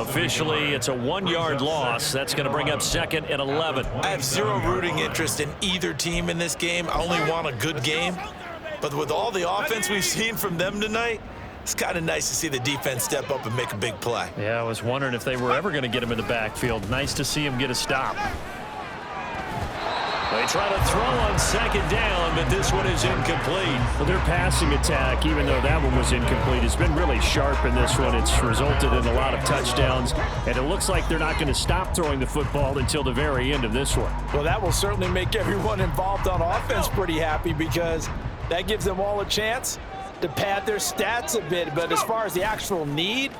Officially, it's a 1-yard loss. That's going to bring up 2nd and 11. I have zero rooting interest in either team in this game. I only want a good game. But with all the offense we've seen from them tonight, it's kind of nice to see the defense step up and make a big play. Yeah, I was wondering if they were ever going to get him in the backfield. Nice to see him get a stop. They try to throw on 2nd down, but this one is incomplete. Well, their passing attack, even though that one was incomplete, has been really sharp in this one. It's resulted in a lot of touchdowns, and it looks like they're not going to stop throwing the football until the very end of this one. Well, that will certainly make everyone involved on offense pretty happy because that gives them all a chance to pad their stats a bit. But as far as the actual need,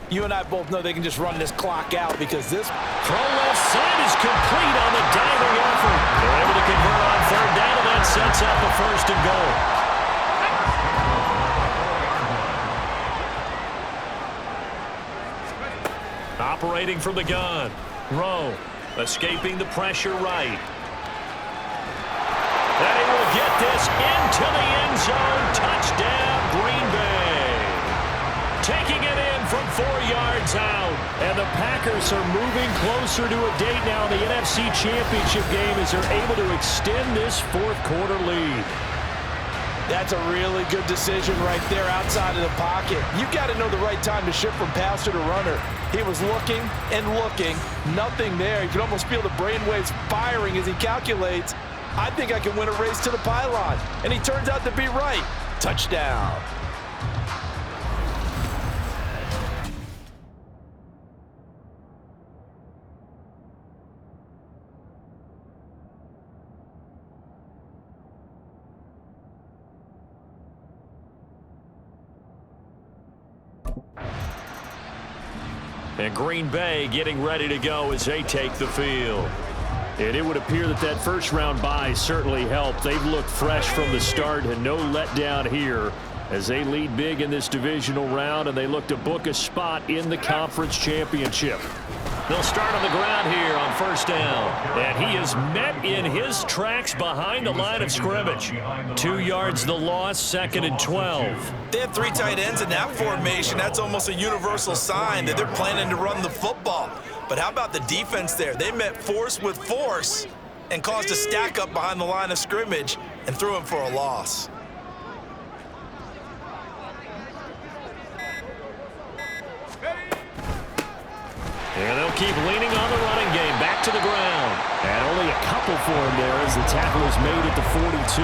you and I both know they can just run this clock out because this throw left side is complete on the diving effort. They're able to convert on 3rd down, and that sets up the 1st and goal. Operating from the gun. Rowe escaping the pressure right. And he will get this into the end zone. Touchdown, Green Bay. Taking it in from 4 yards out. And the Packers are moving closer to a date now in the NFC Championship game as they're able to extend this 4th quarter lead. That's a really good decision right there outside of the pocket. You've got to know the right time to shift from passer to runner. He was looking and looking, nothing there. You can almost feel the brainwaves firing as he calculates, I think I can win a race to the pylon. And he turns out to be right. Touchdown. And Green Bay getting ready to go as they take the field. And it would appear that that first-round bye certainly helped. They've looked fresh from the start and no letdown here as they lead big in this divisional round, and they look to book a spot in the conference championship. They'll start on the ground here on 1st down. And he is met in his tracks behind the line of scrimmage. 2 yards the loss, 2nd and 12. They have 3 tight ends in that formation. That's almost a universal sign that they're planning to run the football. But how about the defense there? They met force with force and caused a stack up behind the line of scrimmage and threw him for a loss. And they'll keep leaning on the running game. Back to the ground. And only a couple for him there as the tackle is made at the 42.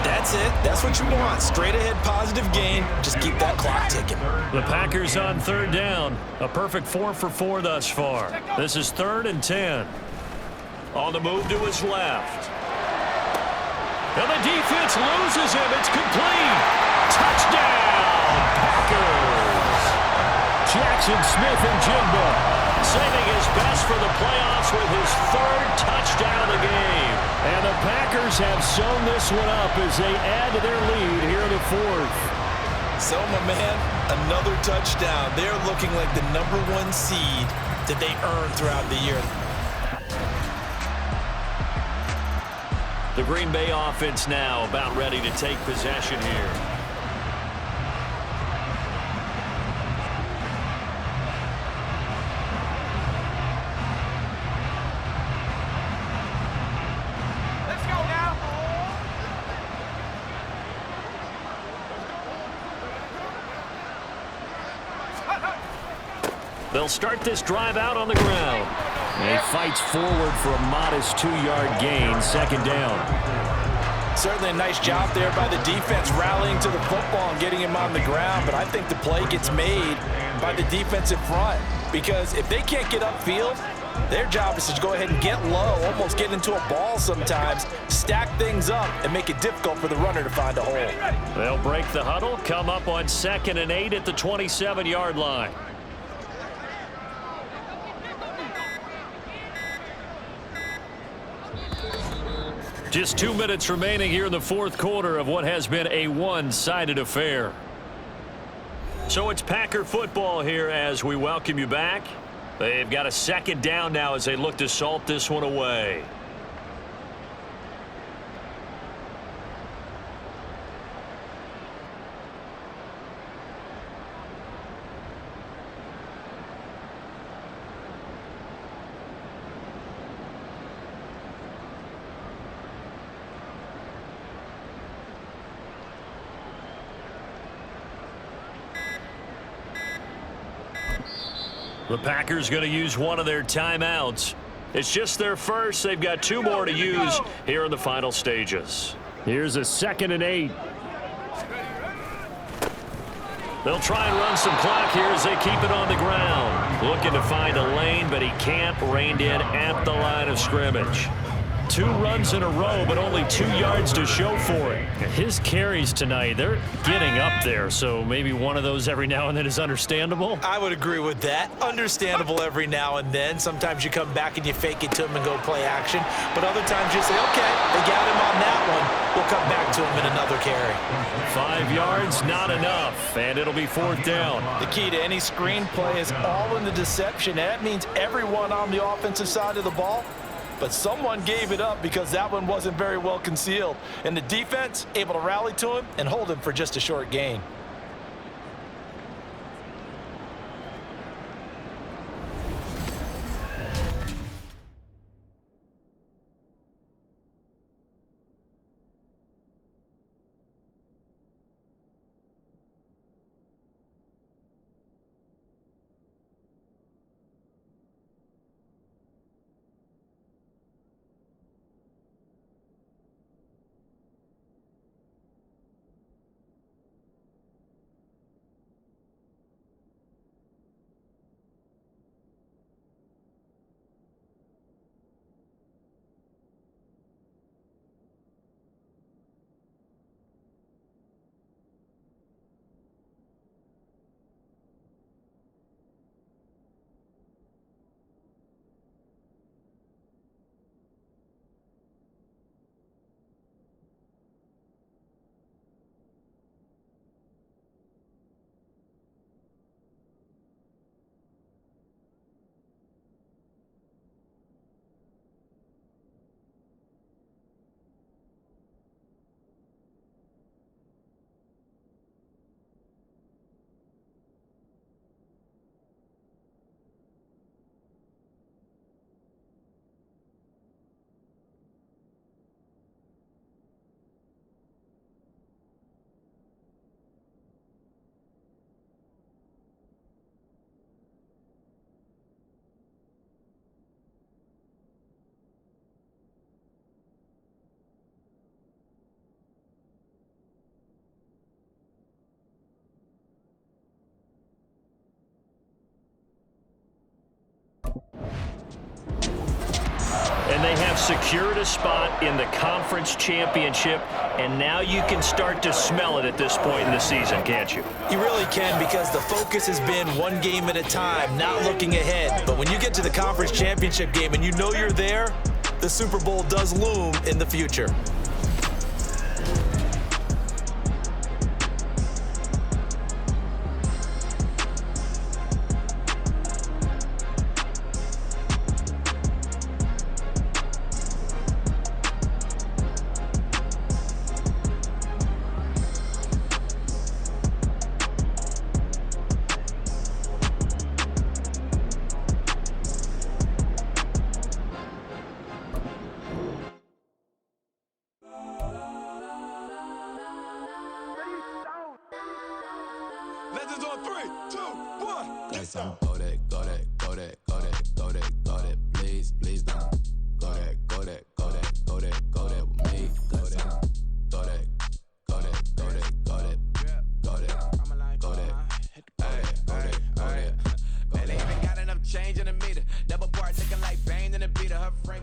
That's it. That's what you want. Straight ahead positive gain. Just keep that clock ticking. The Packers on 3rd down. A perfect 4 for 4 thus far. This is 3rd and 10. On the move to his left. And the defense loses him. It's complete. Touchdown, Packers. Jackson Smith and Jimbo saving his best for the playoffs with his 3rd touchdown of the game. And the Packers have sewn this one up as they add to their lead here in the 4th. So, my man, another touchdown. They're looking like the #1 seed that they earned throughout the year. The Green Bay offense now about ready to take possession here. They'll start this drive out on the ground. And he fights forward for a modest 2-yard gain, 2nd down. Certainly a nice job there by the defense rallying to the football and getting him on the ground. But I think the play gets made by the defensive front because if they can't get upfield, their job is to go ahead and get low, almost get into a ball sometimes, stack things up, and make it difficult for the runner to find a hole. They'll break the huddle, come up on 2nd and 8 at the 27-yard line. Just 2 minutes remaining here in the 4th quarter of what has been a one-sided affair. So it's Packer football here as we welcome you back. They've got a 2nd down now as they look to salt this one away. The Packers going to use one of their timeouts. It's just their first. They've got 2 more to use here in the final stages. Here's a 2nd and 8. They'll try and run some clock here as they keep it on the ground. Looking to find a lane, but he can't. Reined in at the line of scrimmage. 2 runs in a row, but only 2 yards to show for it. His carries tonight, they're getting up there, so maybe one of those every now and then is understandable. I would agree with that. Understandable every now and then. Sometimes you come back and you fake it to him and go play action, but other times you say, okay, they got him on that one. We'll come back to him in another carry. 5 yards, not enough, and it'll be 4th down. The key to any screenplay is all in the deception. That means everyone on the offensive side of the ball, but someone gave it up because that one wasn't very well concealed. And the defense able to rally to him and hold him for just a short gain. And they have secured a spot in the conference championship, and now you can start to smell it at this point in the season, can't you? You really can, because the focus has been one game at a time, not looking ahead. But when you get to the conference championship game and you know you're there, the Super Bowl does loom in the future. Legends on 3, 2, 1. Guys, I'm go that, go that, go that, go that, go that, go that. Please, please don't. Go that, go that, go that, go that, go that with me. Go that, go that, go that, go that, go that, go that, go that, go that, go that. Man, they even got enough change in the meter. Double part looking like Bane in the beater. Her friend.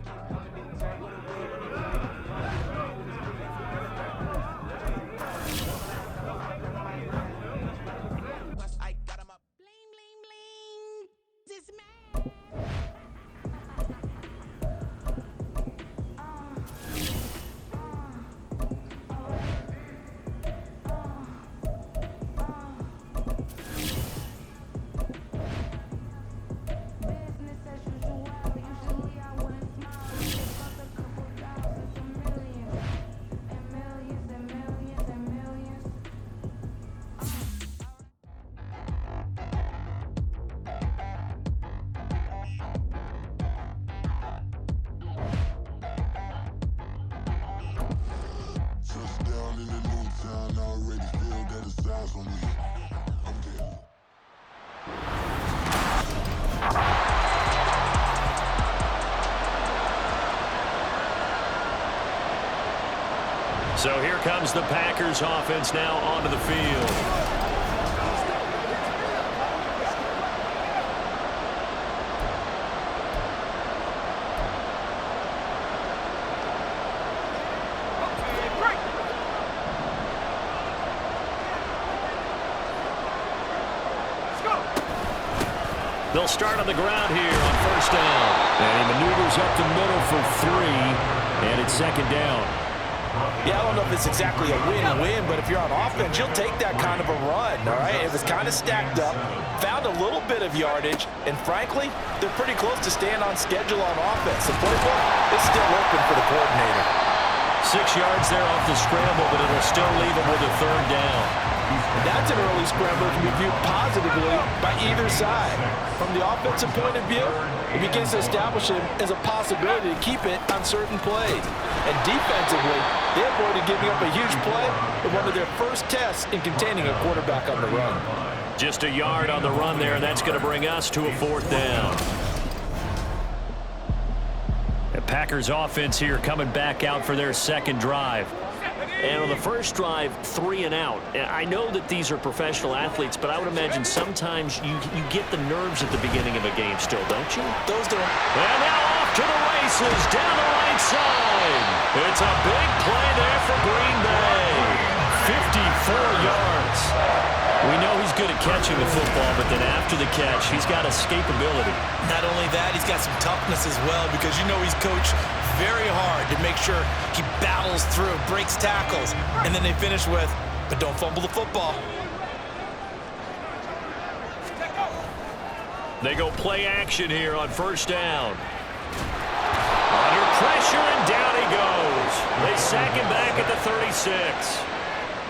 So here comes the Packers offense now onto the field. They'll start on the ground here on first down. And he maneuvers up the middle for 3, and it's second down. Yeah, I don't know if it's exactly a win-win, but if you're on offense, you'll take that kind of a run, all right? It was kind of stacked up, found a little bit of yardage, and frankly, they're pretty close to staying on schedule on offense. The playbook is still open for the coordinator. 6 yards there off the scramble, but it'll still leave him with a third down. That's an early scramble that can be viewed positively by either side. From the offensive point of view, it begins to establish him as a possibility to keep it on certain plays. And defensively, they avoided giving up a huge play in one of their first tests in containing a quarterback on the run. Just a yard on the run there, and that's going to bring us to a fourth down. The Packers offense here coming back out for their second drive. And on the first drive, 3 and out. I know that these are professional athletes, but I would imagine sometimes you get the nerves at the beginning of a game still, don't you? Those don't. And now off to the races, down the right side. It's a big play there for Green Bay. 54 yards. We know he's good at catching the football, but then after the catch, he's got escapability. Not only that, he's got some toughness as well, because you know he's coached very hard to make sure he battles through, breaks tackles, and then they finish with, but don't fumble the football. They go play action here on first down. Under pressure, and down he goes. They sack him back at the 36.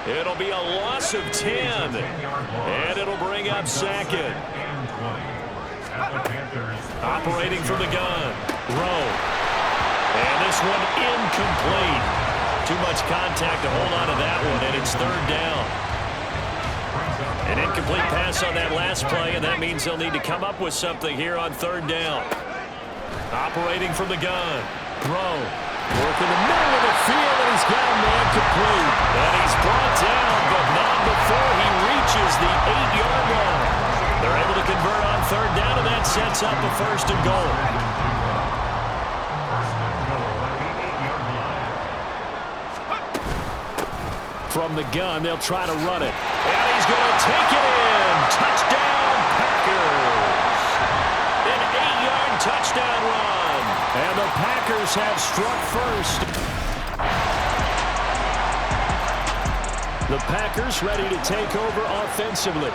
It'll be a loss of 10, and it'll bring up second. Operating from the gun, Rowe. And this one incomplete. Too much contact to hold on to that one, and it's third down. An incomplete pass on that last play, and that means they'll need to come up with something here on third down. Operating from the gun, Rowe. Working the middle of the field, and he's got a man complete. And he's brought down, but not before he reaches the 8-yard line. They're able to convert on third down, and that sets up a first and goal. From the gun, they'll try to run it. And he's going to take it in. Touchdown, Packers. An 8-yard touchdown run. And the Packers have struck first. The Packers ready to take over offensively.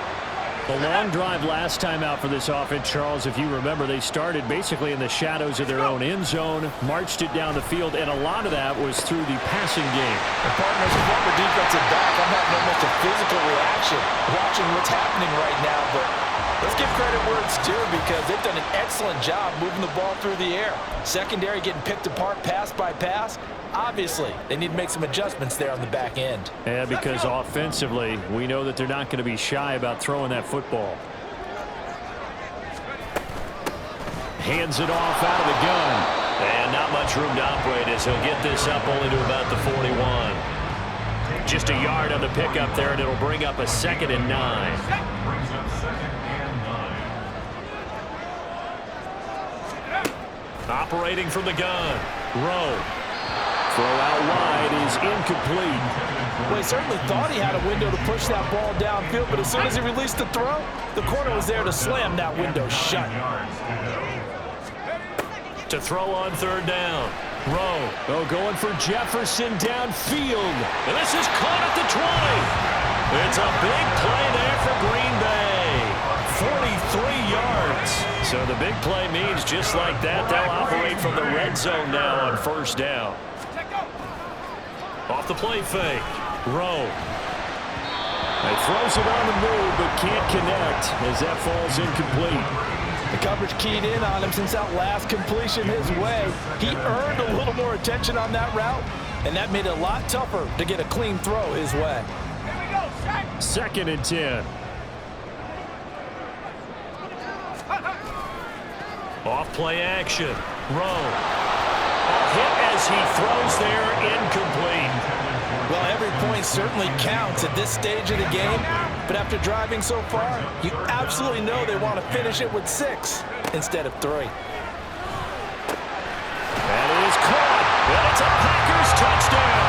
The long drive last time out for this offense, Charles, if you remember, they started basically in the shadows of their own end zone, marched it down the field, and a lot of that was through the passing game. And partners, a former defensive back, I'm having almost a physical reaction watching what's happening right now, but let's give credit where it's due, because they've done an excellent job moving the ball through the air. Secondary getting picked apart pass by pass. Obviously, they need to make some adjustments there on the back end. Yeah, because offensively, we know that they're not going to be shy about throwing that football. Hands it off out of the gun. And not much room to operate as he'll get this up only to about the 41. Just a yard on the pickup there, and it'll bring up a 2nd and 9. Operating from the gun, Rowe. Throw out wide is incomplete. Well, he certainly thought he had a window to push that ball downfield, but as soon as he released the throw, the corner was there to slam that window shut. To throw on third down, Rowe going for Jefferson downfield. And this is caught at the 20. It's a big play there for Green Bay. 43 yards. So the big play means just like that, they'll operate from the red zone now on first down. Off the play fake, Rowe. He throws it on the move, but can't connect as that falls incomplete. The coverage keyed in on him since that last completion his way. He earned a little more attention on that route, and that made it a lot tougher to get a clean throw his way. 2nd and 10. Off play action, Rowe. A hit as he throws there, incomplete. Well, point certainly counts at this stage of the game, but after driving so far, you absolutely know they want to finish it with 6 instead of 3. And it is caught, and it's a Packers touchdown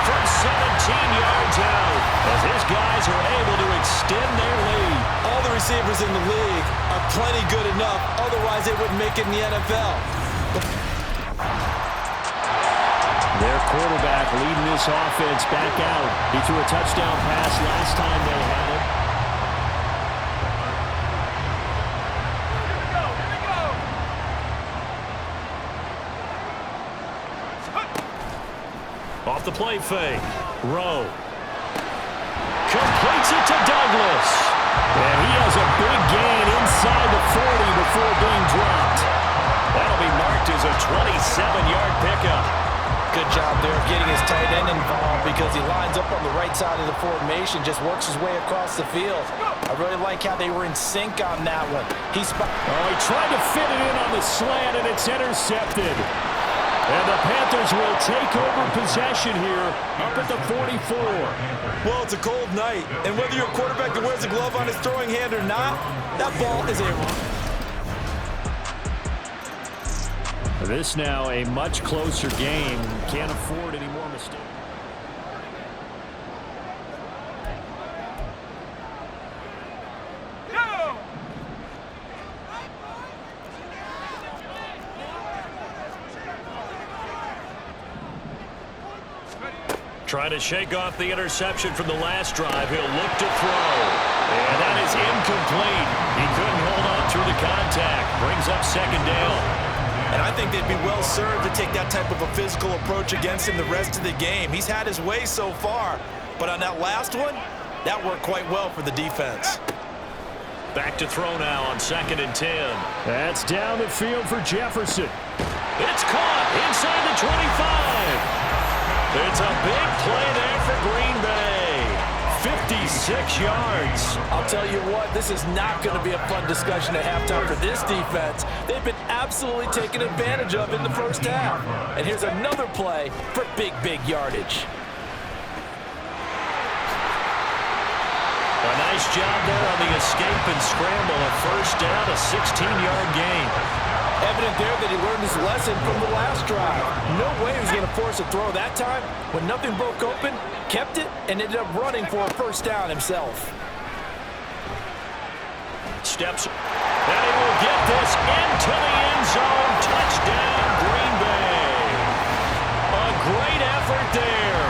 from 17 yards out as his guys are able to extend their lead. All the receivers in the league are plenty good enough, otherwise they wouldn't make it in the NFL. Their quarterback leading this offense back out. He threw a touchdown pass last time they had it. Off the play fake. Rowe completes it to Douglas. And he has a big gain inside the 40 before being dropped. That'll be marked as a 27-yard pickup. Good job there of getting his tight end involved because he lines up on the right side of the formation, just works his way across the field. I really like how they were in sync on that one. He tried to fit it in on the slant, and it's intercepted. And the Panthers will take over possession here up at the 44. Well, it's a cold night, and whether you're a quarterback that wears a glove on his throwing hand or not, that ball is a... This now a much closer game. Can't afford any more mistakes. Trying to shake off the interception from the last drive. He'll look to throw. And that is incomplete. He couldn't hold on through the contact. Brings up second down. And I think they'd be well served to take that type of a physical approach against him the rest of the game. He's had his way so far, but on that last one, that worked quite well for the defense. Back to throw now on 2nd and 10. That's down the field for Jefferson. It's caught inside the 25. It's a big play there for Green Bay. 56 yards. I'll tell you what, this is not going to be a fun discussion at halftime for this defense. They've been absolutely taken advantage of in the first half. And here's another play for big yardage. A nice job there on the escape and scramble. A first down, a 16-yard gain. Evident there that he learned his lesson from the last drive. No way he was going to force a throw that time. When nothing broke open, kept it, and ended up running for a first down himself. Steps, and he will get this into the end zone. Touchdown, Green Bay. A great effort there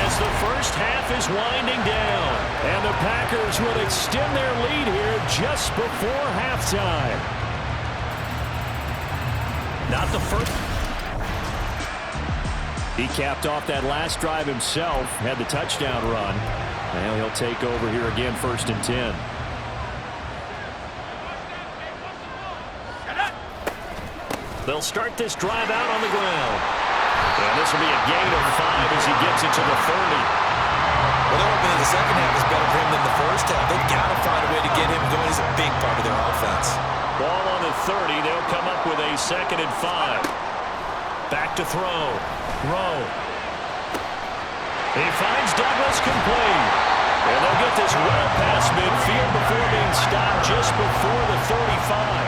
as the first half is winding down. And the Packers will extend their lead here just before halftime. Not the first. He capped off that last drive himself, had the touchdown run. Now he'll take over here again, 1st and 10. They'll start this drive out on the ground. And this will be a gain of 5 as he gets it to the 30. Well, they're hoping that the second half is better for him than the first half. They've got to find a way to get him going. He's a big part of their offense. Ball on the 30. They'll come up with a 2nd and 5. Back to throw. Rowe. He finds Douglas complete. And they'll get this well past midfield before being stopped just before the 35.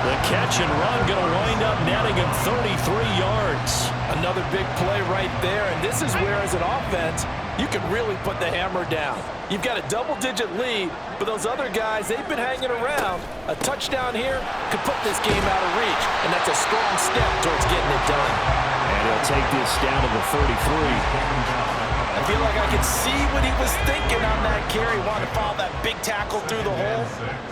The catch and run going to wind up netting him 33 yards. Another big play right there, and this is where, as an offense, you can really put the hammer down. You've got a double-digit lead, but those other guys, they've been hanging around. A touchdown here could put this game out of reach, and that's a strong step towards getting it done. And he'll take this down to the 33. I feel like I could see what he was thinking on that carry. Wanted to follow that big tackle through the hole.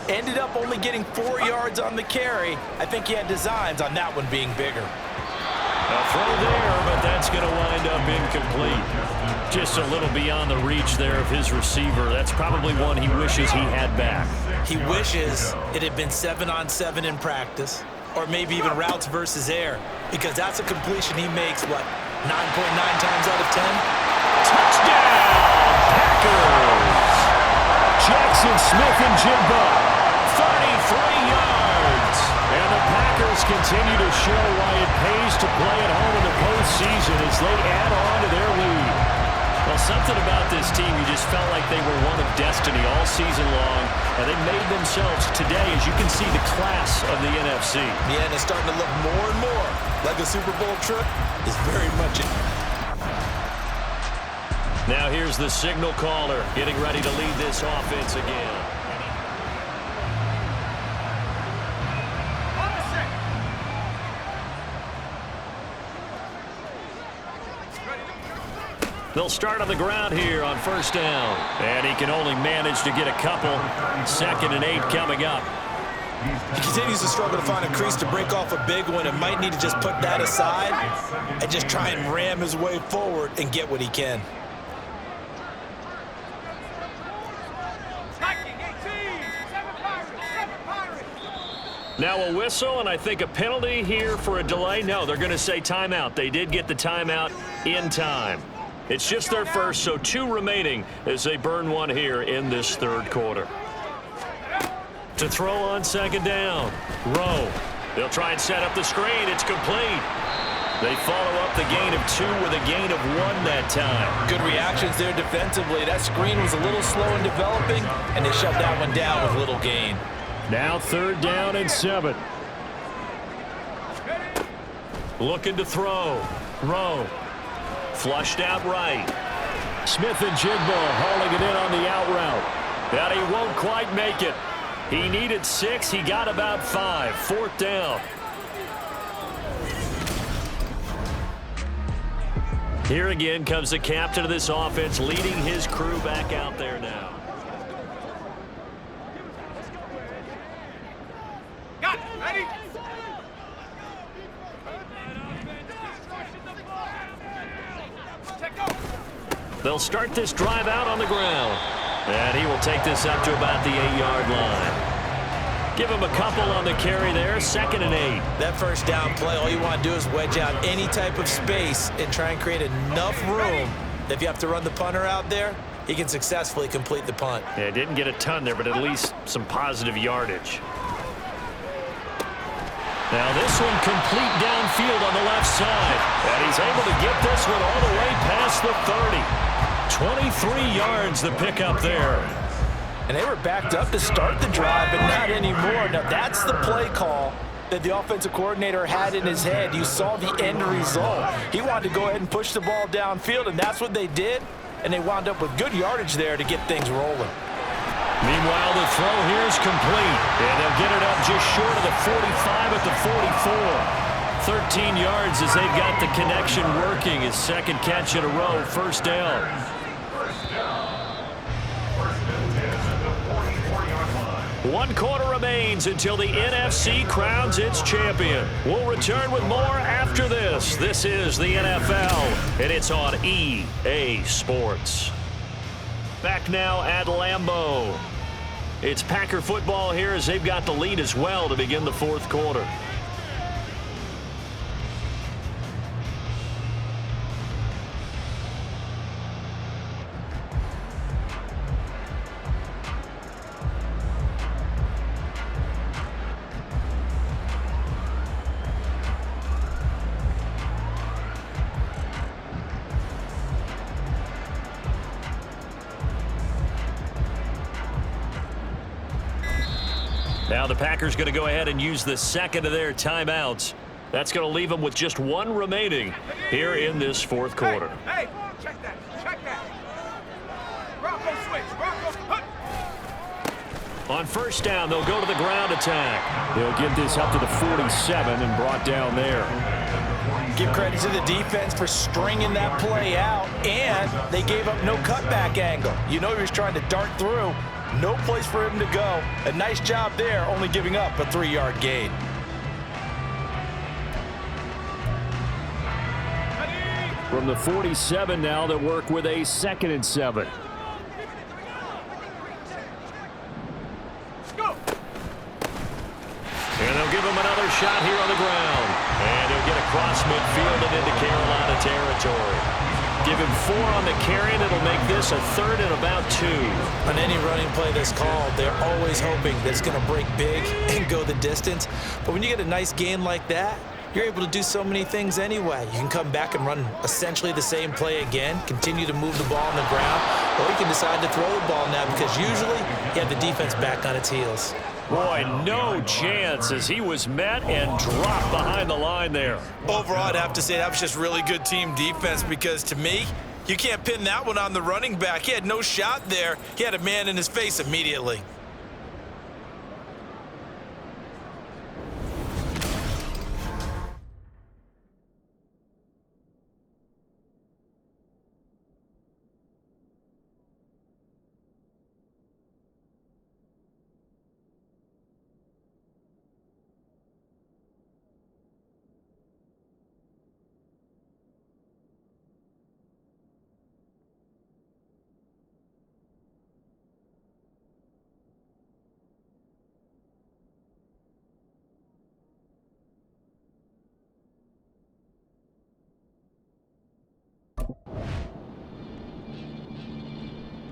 Ended up only getting 4 yards on the carry. I think he had designs on that one being bigger. A throw there, but that's going to wind up incomplete. Just a little beyond the reach there of his receiver. That's probably one he wishes he had back. He wishes it had been 7-on-7 in practice, or maybe even routes versus air, because that's a completion he makes, what, 9.9 times out of 10? Touchdown, Packers! Jackson Smith-Njigba, 33 yards. And the Packers continue to show why it pays to play at home in the postseason as they add on to their lead. Well, something about this team, you just felt like they were one of destiny all season long, and they made themselves today, as you can see, the class of the NFC. Yeah, and it's starting to look more and more like the Super Bowl trip is very much it. Now here's the signal caller getting ready to lead this offense again. They'll start on the ground here on first down. And he can only manage to get a couple. 2nd and 8 coming up. He continues to struggle to find a crease to break off a big one and might need to just put that aside and just try and ram his way forward and get what he can. Now a whistle, and I think a penalty here for a delay. No, they're going to say timeout. They did get the timeout in time. It's just their first, so 2 remaining as they burn one here in this 3rd quarter. To throw on 2nd down. Rowe. They'll try and set up the screen. It's complete. They follow up the gain of 2 with a gain of 1 that time. Good reactions there defensively. That screen was a little slow in developing, and they shut that one down with little gain. Now 3rd down and 7. Looking to throw. Rowe. Flushed out right. Smith and Jigba hauling it in on the out route. And he won't quite make it. He needed 6. He got about 5. 4th down. Here again comes the captain of this offense, leading his crew back out there now. Got it. Ready? They'll start this drive out on the ground. And he will take this up to about the 8-yard line. Give him a couple on the carry there. 2nd and 8. That first down play, all you want to do is wedge out any type of space and try and create enough room that if you have to run the punter out there, he can successfully complete the punt. Yeah, didn't get a ton there, but at least some positive yardage. Now this one complete downfield on the left side. And he's able to get this one all the way past the 30. 23 yards the pickup there. And they were backed up to start the drive, but not anymore. Now that's the play call that the offensive coordinator had in his head. You saw the end result. He wanted to go ahead and push the ball downfield, and that's what they did. And they wound up with good yardage there to get things rolling. Meanwhile, the throw here is complete. And they'll get it up just short of the 45 at the 44. 13 yards as they've got the connection working. His 2nd catch in a row, 1st down. 1 quarter remains until the NFC crowns its champion. We'll return with more after this. This is the NFL, and it's on EA Sports. Back now at Lambeau. It's Packer football here as they've got the lead as well to begin the 4th quarter. Now the Packers going to go ahead and use the 2nd of their timeouts. That's going to leave them with just 1 remaining here in this 4th quarter. Hey, check that. Check that. Bronco switch. Bronco. On 1st down, they'll go to the ground attack. They'll get this up to the 47 and brought down there. Give credit to the defense for stringing that play out, and they gave up no cutback angle. You know he was trying to dart through. No place for him to go. A nice job there, only giving up a 3-yard gain. From the 47 now, they'll work with a 2nd and 7. And they'll give him another shot here on the ground. And he'll get across midfield and into Carolina territory. Give him 4 on the carry, and it'll make this a 3rd and about 2. On any running play that's called, they're always hoping that it's going to break big and go the distance. But when you get a nice gain like that, you're able to do so many things anyway. You can come back and run essentially the same play again, continue to move the ball on the ground, or you can decide to throw the ball now because usually you have the defense back on its heels. Boy, no chance as he was met and dropped behind the line there. Overall, I'd have to say that was just really good team defense because to me, you can't pin that one on the running back. He had no shot there. He had a man in his face immediately.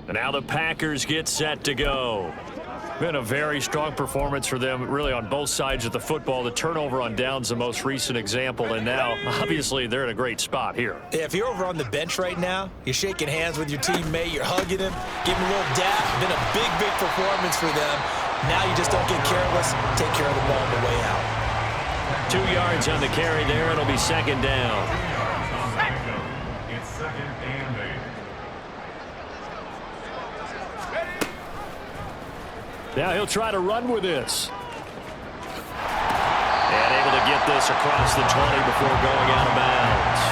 And now the Packers get set to go. Been a very strong performance for them, really, on both sides of the football. The turnover on downs, the most recent example, and now, obviously, they're in a great spot here. Yeah, if you're over on the bench right now, you're shaking hands with your teammate, you're hugging him, giving him a little dap. Been a big, big performance for them. Now you just don't get careless. Take care of the ball on the way out. 2 yards on the carry there. It'll be second down. It's second and 8. Now he'll try to run with this. And able to get this across the 20 before going out of bounds.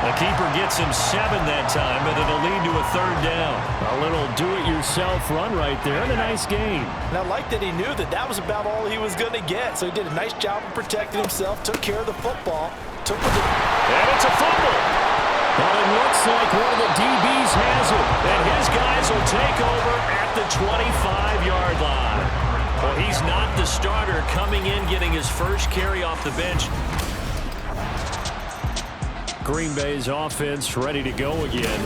The keeper gets him 7 that time, but it'll lead to a third down. A little do-it-yourself run right there, and a nice gain. And I like that he knew that that was about all he was going to get. So he did a nice job of protecting himself, took care of the football. And it's a fumble. But it looks like one of the DBs has it. And his guys will take over at the 25-yard line. Well, he's not the starter coming in, getting his first carry off the bench. Green Bay's offense ready to go again.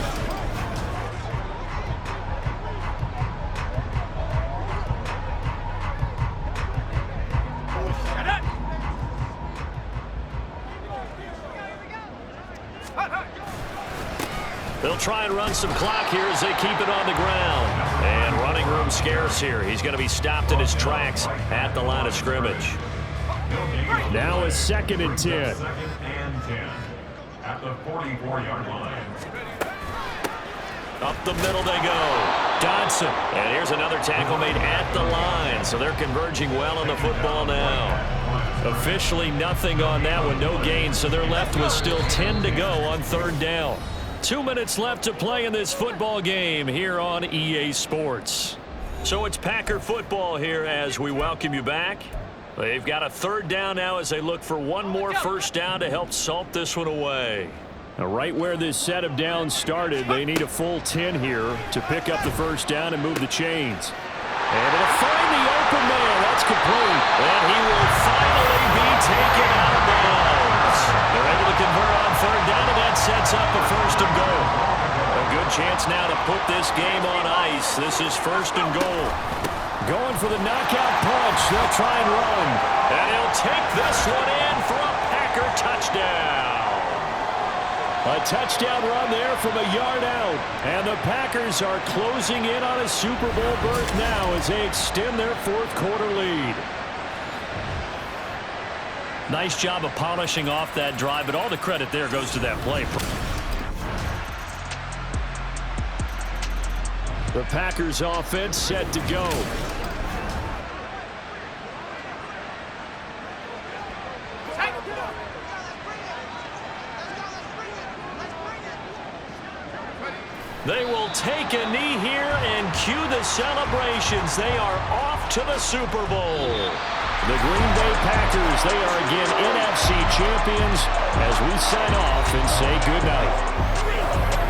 They'll try and run some clock here as they keep it on the ground. And running room scarce here. He's going to be stopped in his tracks at the line of scrimmage. Now it's second and 10. Second and 10 at the 44-yard line. Up the middle they go. Dodson. And here's another tackle made at the line. So they're converging well on the football now. Officially nothing on that one. No gain. So they're left with still 10 to go on third down. 2 minutes left to play in this football game here on EA Sports. So it's Packer football here as we welcome you back. They've got a third down now as they look for one more first down to help salt this one away. Now, right where this set of downs started, they need a full 10 here to pick up the first down and move the chains. And it'll find the open man. That's complete. And he will finally be taken out of bounds. They're able to convert on third down, and that sets up a first and goal. A good chance now to put this game on ice. This is first and goal. Going for the knockout punch. They'll try and run. And he'll take this one in for a Packer touchdown. A touchdown run there from a yard out. And the Packers are closing in on a Super Bowl berth now as they extend their fourth quarter lead. Nice job of polishing off that drive, but all the credit there goes to that play. The Packers offense set to go. They will take a knee here and cue the celebrations. They are off to the Super Bowl. The Green Bay Packers, they are again NFC champions as we sign off and say goodnight.